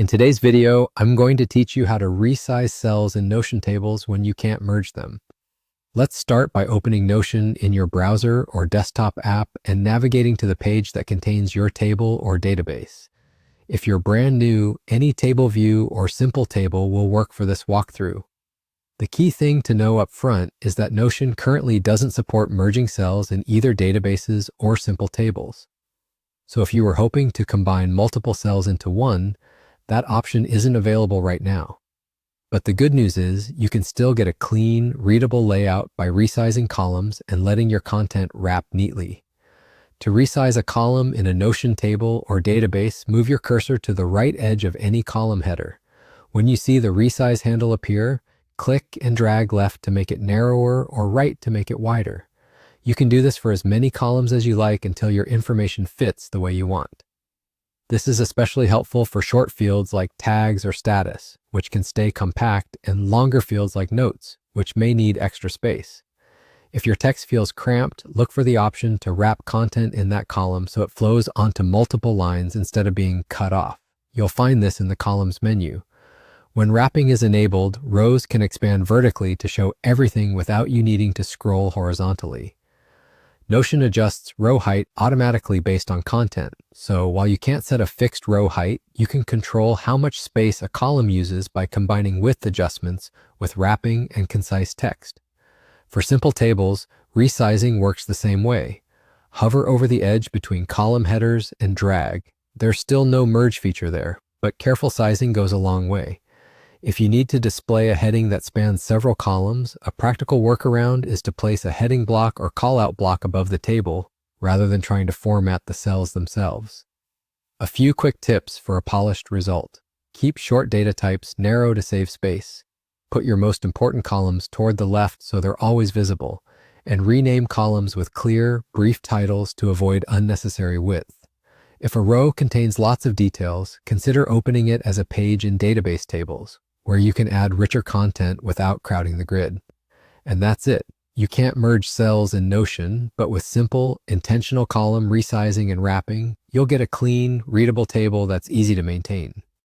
In today's video, I'm going to teach you how to resize cells in Notion tables when you can't merge them. Let's start by opening Notion in your browser or desktop app and navigating to the page that contains your table or database. If you're brand new, any table view or simple table will work for this walkthrough. The key thing to know up front is that Notion currently doesn't support merging cells in either databases or simple tables. So if you were hoping to combine multiple cells into one, that option isn't available right now. But the good news is you can still get a clean, readable layout by resizing columns and letting your content wrap neatly. To resize a column in a Notion table or database, move your cursor to the right edge of any column header. When you see the resize handle appear, click and drag left to make it narrower or right to make it wider. You can do this for as many columns as you like until your information fits the way you want. This is especially helpful for short fields like tags or status, which can stay compact, and longer fields like notes, which may need extra space. If your text feels cramped, look for the option to wrap content in that column so it flows onto multiple lines instead of being cut off. You'll find this in the columns menu. When wrapping is enabled, rows can expand vertically to show everything without you needing to scroll horizontally. Notion adjusts row height automatically based on content, so while you can't set a fixed row height, you can control how much space a column uses by combining width adjustments with wrapping and concise text. For simple tables, resizing works the same way. Hover over the edge between column headers and drag. There's still no merge feature there, but careful sizing goes a long way. If you need to display a heading that spans several columns, a practical workaround is to place a heading block or callout block above the table, rather than trying to format the cells themselves. A few quick tips for a polished result. Keep short data types narrow to save space. Put your most important columns toward the left so they're always visible, and rename columns with clear, brief titles to avoid unnecessary width. If a row contains lots of details, consider opening it as a page in database tables, where you can add richer content without crowding the grid. And that's it. You can't merge cells in Notion, but with simple, intentional column resizing and wrapping, you'll get a clean, readable table that's easy to maintain.